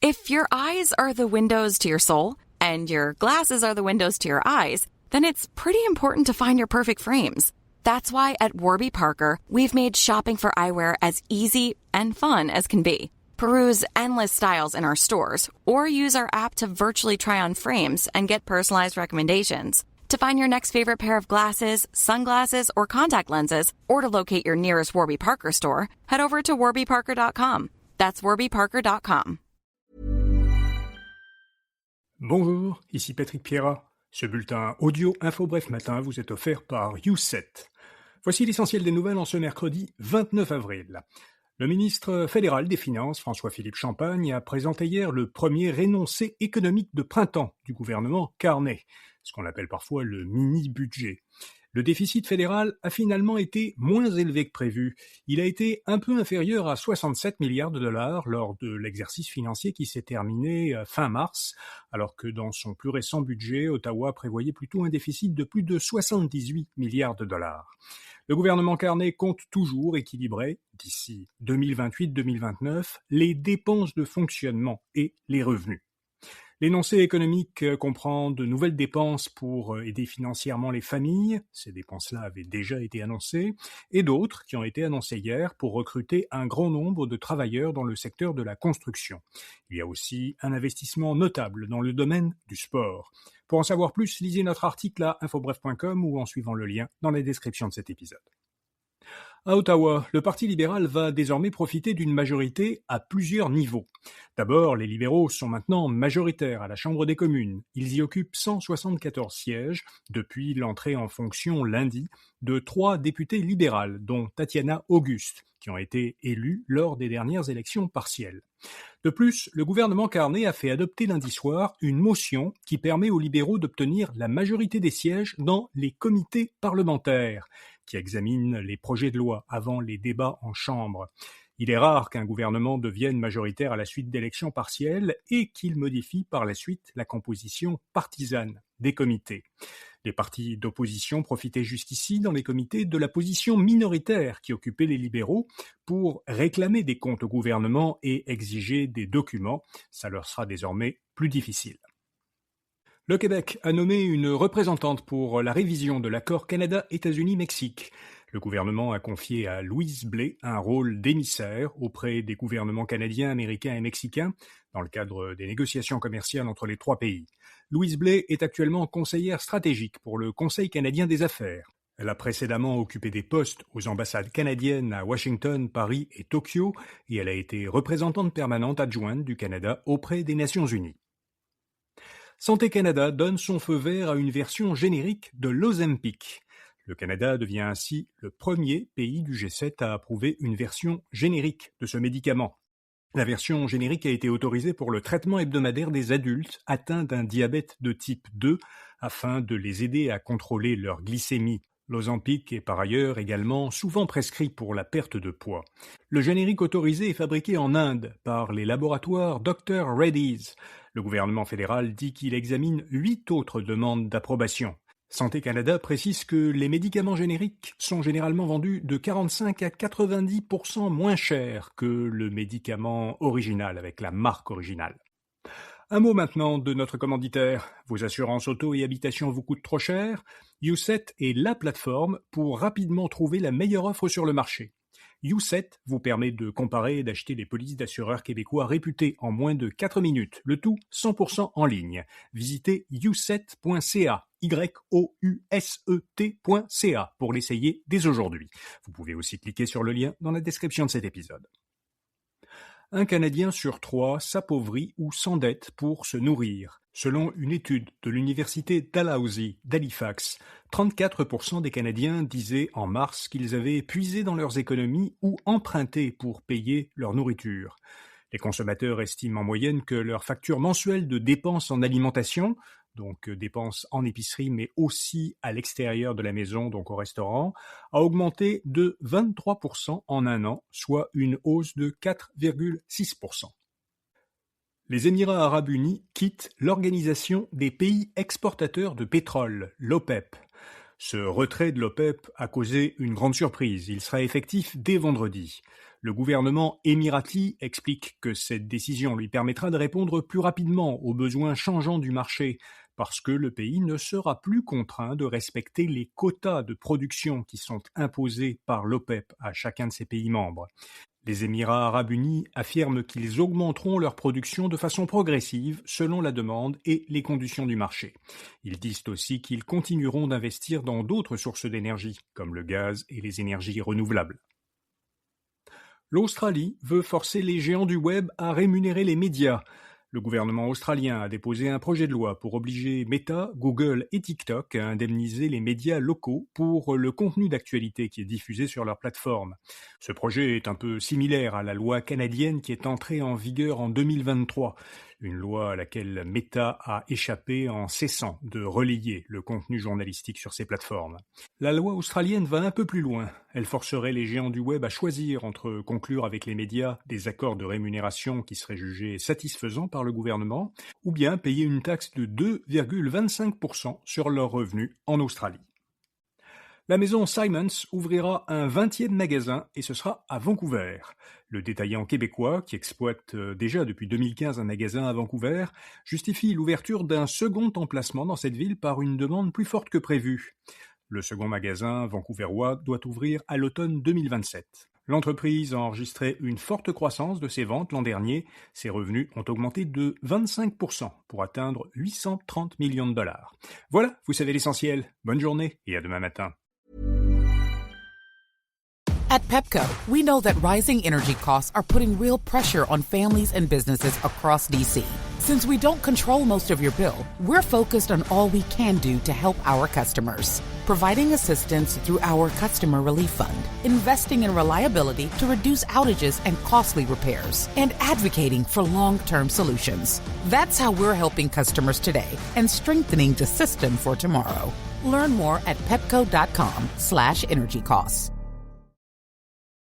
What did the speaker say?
If your eyes are the windows to your soul, and your glasses are the windows to your eyes, then it's pretty important to find your perfect frames. That's why at Warby Parker, we've made shopping for eyewear as easy and fun as can be. Peruse endless styles in our stores, or use our app to virtually try on frames and get personalized recommendations. To find your next favorite pair of glasses, sunglasses, or contact lenses, or to locate your nearest Warby Parker store, head over to warbyparker.com. That's warbyparker.com. Bonjour, ici Patrick Pierrat. Ce bulletin audio Info Bref Matin vous est offert par YouSet. Voici l'essentiel des nouvelles en ce mercredi 29 avril. Le ministre fédéral des Finances, François-Philippe Champagne, a présenté hier le premier énoncé économique de printemps du gouvernement Carnet, ce qu'on appelle parfois le mini-budget. Le déficit fédéral a finalement été moins élevé que prévu. Il a été un peu inférieur à 67 milliards de dollars lors de l'exercice financier qui s'est terminé fin mars, alors que dans son plus récent budget, Ottawa prévoyait plutôt un déficit de plus de 78 milliards de dollars. Le gouvernement Carnet compte toujours équilibrer, d'ici 2028-2029, les dépenses de fonctionnement et les revenus. L'énoncé économique comprend de nouvelles dépenses pour aider financièrement les familles, ces dépenses-là avaient déjà été annoncées, et d'autres qui ont été annoncées hier pour recruter un grand nombre de travailleurs dans le secteur de la construction. Il y a aussi un investissement notable dans le domaine du sport. Pour en savoir plus, lisez notre article à infobref.com ou en suivant le lien dans la description de cet épisode. À Ottawa, le Parti libéral va désormais profiter d'une majorité à plusieurs niveaux. D'abord, les libéraux sont maintenant majoritaires à la Chambre des communes. Ils y occupent 174 sièges depuis l'entrée en fonction lundi de 3 députés libérales, dont Tatiana Auguste, qui ont été élus lors des dernières élections partielles. De plus, le gouvernement Carnet a fait adopter lundi soir une motion qui permet aux libéraux d'obtenir la majorité des sièges dans les comités parlementaires, qui examinent les projets de loi avant les débats en chambre. Il est rare qu'un gouvernement devienne majoritaire à la suite d'élections partielles et qu'il modifie par la suite la composition partisane des comités. Les partis d'opposition profitaient jusqu'ici dans les comités de la position minoritaire qui occupait les libéraux pour réclamer des comptes au gouvernement et exiger des documents. Ça leur sera désormais plus difficile. Le Québec a nommé une représentante pour la révision de l'accord Canada-États-Unis-Mexique. Le gouvernement a confié à Louise Blais un rôle d'émissaire auprès des gouvernements canadiens, américains et mexicains dans le cadre des négociations commerciales entre les trois pays. Louise Blais est actuellement conseillère stratégique pour le Conseil canadien des affaires. Elle a précédemment occupé des postes aux ambassades canadiennes à Washington, Paris et Tokyo et elle a été représentante permanente adjointe du Canada auprès des Nations unies. Santé Canada donne son feu vert à une version générique de l'Ozempic. Le Canada devient ainsi le premier pays du G7 à approuver une version générique de ce médicament. La version générique a été autorisée pour le traitement hebdomadaire des adultes atteints d'un diabète de type 2 afin de les aider à contrôler leur glycémie. L'Ozempic est par ailleurs également souvent prescrit pour la perte de poids. Le générique autorisé est fabriqué en Inde par les laboratoires Dr Reddy's. Le gouvernement fédéral dit qu'il examine 8 autres demandes d'approbation. Santé Canada précise que les médicaments génériques sont généralement vendus de 45 à 90% moins cher que le médicament original avec la marque originale. Un mot maintenant de notre commanditaire. Vos assurances auto et habitation vous coûtent trop cher? YouSet est la plateforme pour rapidement trouver la meilleure offre sur le marché. YouSet vous permet de comparer et d'acheter des polices d'assureurs québécois réputés en moins de 4 minutes, le tout 100% en ligne. Visitez youset.ca, youset.ca pour l'essayer dès aujourd'hui. Vous pouvez aussi cliquer sur le lien dans la description de cet épisode. Un Canadien sur 3 s'appauvrit ou s'endette pour se nourrir. Selon une étude de l'université Dalhousie d'Halifax, 34% des Canadiens disaient en mars qu'ils avaient puisé dans leurs économies ou emprunté pour payer leur nourriture. Les consommateurs estiment en moyenne que leur facture mensuelle de dépenses en alimentation, donc dépenses en épicerie mais aussi à l'extérieur de la maison, donc au restaurant, a augmenté de 23% en un an, soit une hausse de 4,6%. Les Émirats arabes unis quittent l'Organisation des pays exportateurs de pétrole, l'OPEP. Ce retrait de l'OPEP a causé une grande surprise. Il sera effectif dès vendredi. Le gouvernement émirati explique que cette décision lui permettra de répondre plus rapidement aux besoins changeants du marché, parce que le pays ne sera plus contraint de respecter les quotas de production qui sont imposés par l'OPEP à chacun de ses pays membres. Les Émirats arabes unis affirment qu'ils augmenteront leur production de façon progressive selon la demande et les conditions du marché. Ils disent aussi qu'ils continueront d'investir dans d'autres sources d'énergie, comme le gaz et les énergies renouvelables. L'Australie veut forcer les géants du web à rémunérer les médias. Le gouvernement australien a déposé un projet de loi pour obliger Meta, Google et TikTok à indemniser les médias locaux pour le contenu d'actualité qui est diffusé sur leur plateforme. Ce projet est un peu similaire à la loi canadienne qui est entrée en vigueur en 2023, une loi à laquelle Meta a échappé en cessant de relayer le contenu journalistique sur ses plateformes. La loi australienne va un peu plus loin. Elle forcerait les géants du web à choisir entre conclure avec les médias des accords de rémunération qui seraient jugés satisfaisants par le gouvernement, ou bien payer une taxe de 2,25% sur leurs revenus en Australie. La maison Simons ouvrira un 20e magasin et ce sera à Vancouver. Le détaillant québécois, qui exploite déjà depuis 2015 un magasin à Vancouver, justifie l'ouverture d'un second emplacement dans cette ville par une demande plus forte que prévue. Le second magasin vancouverois doit ouvrir à l'automne 2027. L'entreprise a enregistré une forte croissance de ses ventes l'an dernier. Ses revenus ont augmenté de 25% pour atteindre 830 millions de dollars. Voilà, vous savez l'essentiel. Bonne journée et à demain matin. At Pepco, we know that rising energy costs are putting real pressure on families and businesses across D.C. Since we don't control most of your bill, we're focused on all we can do to help our customers. Providing assistance through our Customer Relief Fund, investing in reliability to reduce outages and costly repairs, and advocating for long-term solutions. That's how we're helping customers today and strengthening the system for tomorrow. Learn more at pepco.com/energy costs.